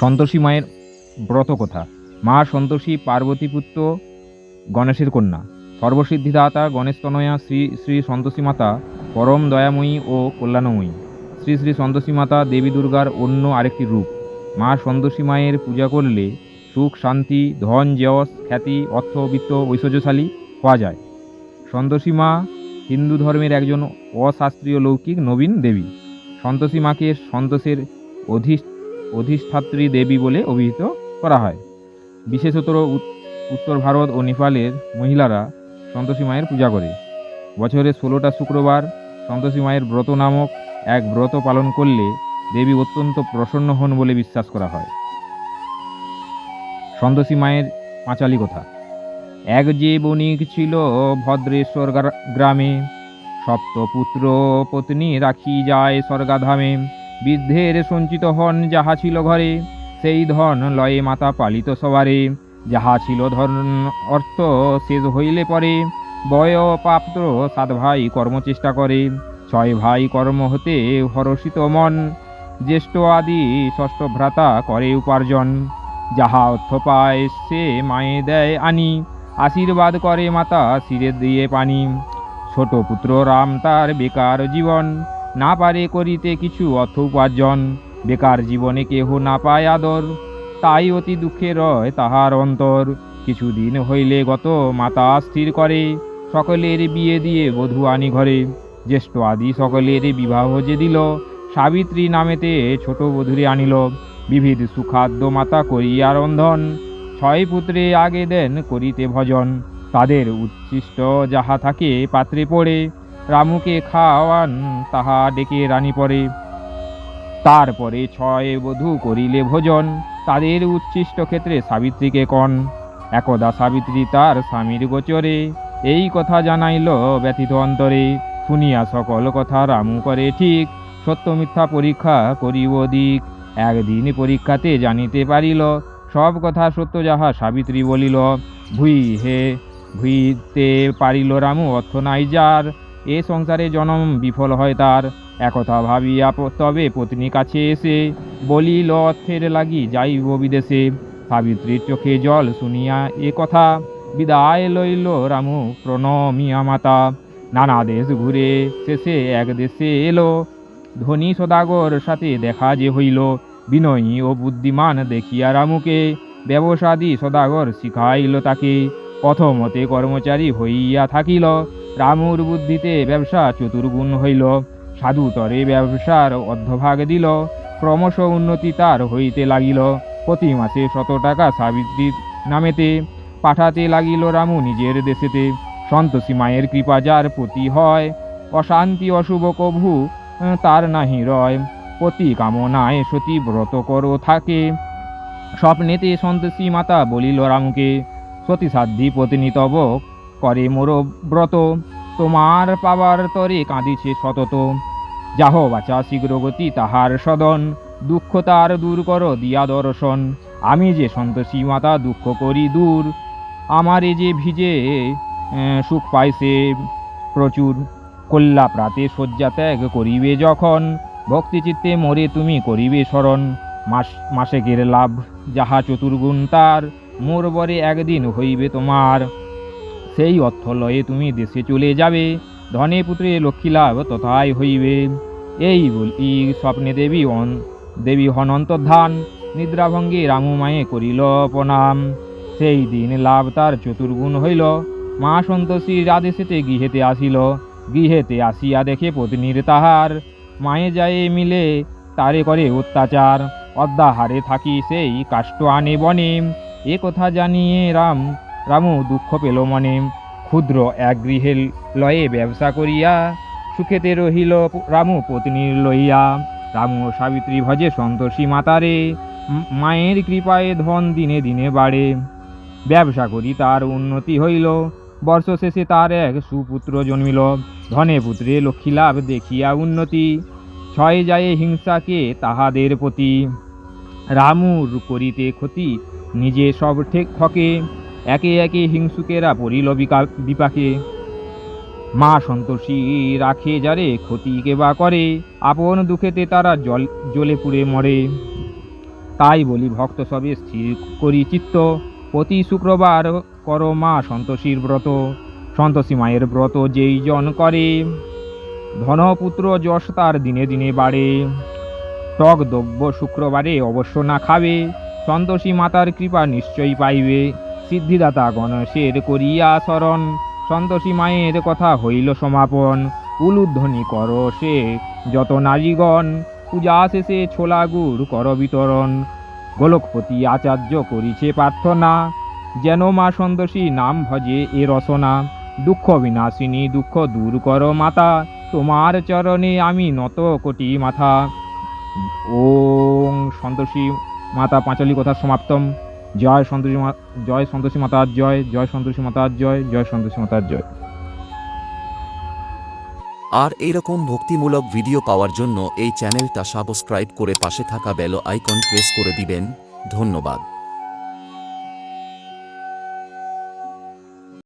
সন্তোষী মায়ের ব্রত কথা। মা সন্তোষী পার্বতীপুত্র গণেশের কন্যা, সর্বসিদ্ধিদাতা গণেশতনয়া শ্রী শ্রী সন্তোষী মাতা পরম দয়াময়ী ও কল্যাণময়ী। শ্রী শ্রী সন্তোষী মাতা দেবী দুর্গার অন্য আরেকটি রূপ। মা সন্তোষী মায়ের পূজা করলে সুখ, শান্তি, ধন, যশ, খ্যাতি, অর্থ, বিত্ত, ঐশ্বর্যশালী হওয়া যায়। সন্তোষী মা হিন্দু ধর্মের একজন অশাস্ত্রীয় লৌকিক নবীন দেবী। সন্তোষী মাকে সন্তোষের অধিষ্ঠাত্রী দেবী বলে অভিহিত করা হয়। বিশেষত উত্তর ভারত ও নেপালের মহিলারা সন্তোষী মায়ের পূজা করে। বছরে 16টা শুক্রবার সন্তোষী মায়ের ব্রত নামক এক ব্রত পালন করলে দেবী অত্যন্ত প্রসন্ন হন বলে বিশ্বাস করা হয়। সন্তোষী মায়ের পাঁচালী কথা। এক যে বণিক ছিল ভদ্রেশ্বর গ্রামে, সপ্তপুত্র পত্নী রাখি যায় স্বর্গাধামে। বৃদ্ধের সঞ্চিত হন যাহা ছিল ঘরে, সেই ধন লয়ে মাতা পালিত সবারে। যাহা ছিল ধন অর্থ শেষ হইলে পরে, বয় পাত্র 7 ভাই কর্মচেষ্টা করে। 6 ভাই কর্ম হতে হরষিত মন, জ্যেষ্ঠ আদি 6ষ্ঠ ভ্রাতা করে উপার্জন। যাহা অর্থ পায় সে মায়ে দেয় আনি, আশীর্বাদ করে মাতা শিরে দিয়ে পানি। ছোট পুত্র রাম তার বেকার জীবন, না পারে করিতে কিছু অর্থ উপার্জন। বেকার জীবনে কেহ না পায় আদর, তাই অতি দুঃখে রয় তাহার অন্তর। কিছুদিন হইলে গত মাতা স্থির করে, সকলের বিয়ে দিয়ে বধূ আনি ঘরে। জ্যেষ্ঠ আদি সকলের বিবাহ যে দিল, সাবিত্রী নামেতে ছোট বধূরে আনিল। বিবিধ সুখাদ্য মাতা করিয়া রন্ধন, 6 পুত্রে আগে দেন করিতে ভজন। তাদের উচ্ছিষ্ট যাহা থাকে পাত্রে পড়ে, রামুকে খাওয়ান তাহা ডেকে রানী পরে। তারপরে 6 বধূ করিলে ভোজন, তাদের উচ্ছিষ্ট ক্ষেত্রে সাবিত্রীকে কন। একদা সাবিত্রী তার স্বামীর গোচরে, এই কথা জানাইল ব্যথিত অন্তরে। শুনিয়া সকল কথা রামু করে ঠিক, সত্য মিথ্যা পরীক্ষা করিব দিক। একদিন পরীক্ষাতে জানিতে পারিল, সব কথা সত্য যাহা সাবিত্রী বলিল। ভুইতে পারিল রামু অর্থ নাই যার, এ সংসারে জনম বিফল হয় তার। একথা ভাবিয়া তবে পত্নী কাছে এসে, বলিল অর্থের লাগি যাইব বিদেশে। সাবিত্রীর চোখে জল শুনিয়া এ কথা, বিদায় লইল রামু প্রণমিয়া মাতা। নানা দেশ ঘুরে শেষে এক দেশে এলো, ধনী সদাগর সাথে দেখা যে হইল। বিনয়ী ও বুদ্ধিমান দেখিয়া রামুকে, ব্যবসাদী সদাগর শিখাইল তাকে। প্রথমতে কর্মচারী হইয়া থাকিল, রামুর বুদ্ধিতে ব্যবসা চতুর্গুণ হইল। সাধুতরে ব্যবসার অর্ধভাগ দিল, ক্রমশ উন্নতি তার হইতে লাগিল। প্রতি মাসে 100 টাকা সাবিত্রীর নামেতে পাঠাতে লাগিল রামু নিজের দেশেতে। সন্তোষী মায়ের কৃপা যার প্রতি হয়, অশান্তি অশুভ কভু তার নাহি রয়। প্রতি কামনায় সতী ব্রত করো থাকে, স্বপ্নেতে সন্তোষী মাতা বলিল রামুকে। সতী সাধ্যী পত্নী তব করে মোর ব্রত, তোমার পাবার তরে কাঁদিছে সতত। যাহ বাচা শীঘ্র গতি তাহার সদন, দুঃখ তার দূর কর দিয়া দর্শন। আমি যে সন্তোষী মাতা দুঃখ করি দূর, আমারে যে ভিজে সুখ পাইছে প্রচুর। কল্যা প্রাতে শয্যা ত্যাগ করিবে যখন, ভক্তি চিত্তে মোরে তুমি করিবে স্মরণ। মাসেকের লাভ যাহা চতুর্গুণ তার, মোর বরে একদিন হইবে তোমার। সেই অর্থ লয়ে তুমি দেশে চলে যাবে, ধনে পুত্রে লক্ষ্মী লাভ তথায় হইবে। এই বলি স্বপ্নে দেবী হন অন্তর্ধান, নিদ্রাভঙ্গে রামু মায়ে করিল প্রণাম। সেই দিন লাভ তার চতুর্গুণ হইল, মা সন্তোষীর আদেশেতে গৃহেতে আসিল। গৃহেতে আসিয়া দেখে পত্নীর তাহার, মায়ে যায় মিলে তারে করে অত্যাচার। অদ্যাহারে থাকি সেই কাষ্ঠ আনে বনে, এ কথা জানিয়ে রামু দুঃখ পেল মনে। ক্ষুদ্র এক গৃহের লয়ে ব্যবসা করিয়া, সুখেতে রহিল রামু পত্নীর লইয়া। রামু সাবিত্রী ভজে সন্তোষী মাতারে, মায়ের কৃপায় ধন দিনে দিনে বাড়ে। ব্যবসা করি তার উন্নতি হইল, বর্ষ শেষে তার এক সুপুত্র জন্মিল। ধনে পুত্রে লক্ষ্মী লাভ দেখিয়া উন্নতি, 6 যায় হিংসাকে তাহাদের প্রতি। রামুর করিতে ক্ষতি নিজে সব ঠকে, একে একে হিংসুকেরা পড়িল বিপাকে। মা সন্তোষী রাখে যারে ক্ষতি কেবা করে, আপন দুঃখেতে তারা জ্বলে পুড়ে মরে। তাই বলি ভক্ত সবে স্থির করি চিত্ত, প্রতি শুক্রবার করো মা সন্তোষীর ব্রত। সন্তোষী মায়ের ব্রত যেই জন করে, ধনপুত্র যশ তার দিনে দিনে বাড়ে। টক দ্রব্য শুক্রবারে অবশ্য না খাবে, সন্তোষী মাতার কৃপা নিশ্চয়ই পাইবে। সিদ্ধিদাতা গণেশের করিয়া শরণ, সন্তোষী মায়ের কথা হইল সমাপন। উলুধ্বনি কর সে যত নারীগণ, পূজা শেষে ছোলা গুড় কর বিতরণ। গোলকপতি আচার্য করিছে প্রার্থনা, যেন মা সন্তোষী নাম ভজে এ রসনা। দুঃখ বিনাশিনী দুঃখ দূর কর মাতা, তোমার চরণে আমি নত কোটি মাথা। ওং সন্তোষী মাতা পাঁচালী কথা সমাপ্তম। জয় সন্তোষী জয় সন্তোষী মাতার জয়, জয় সন্তোষী মাতার জয়, জয় সন্তোষী মাতার জয়। আর এইরকম ভক্তিমূলক ভিডিও পাওয়ার জন্য এই চ্যানেলটা সাবস্ক্রাইব করে পাশে থাকা বেল আইকন প্রেস করে দিবেন। ধন্যবাদ।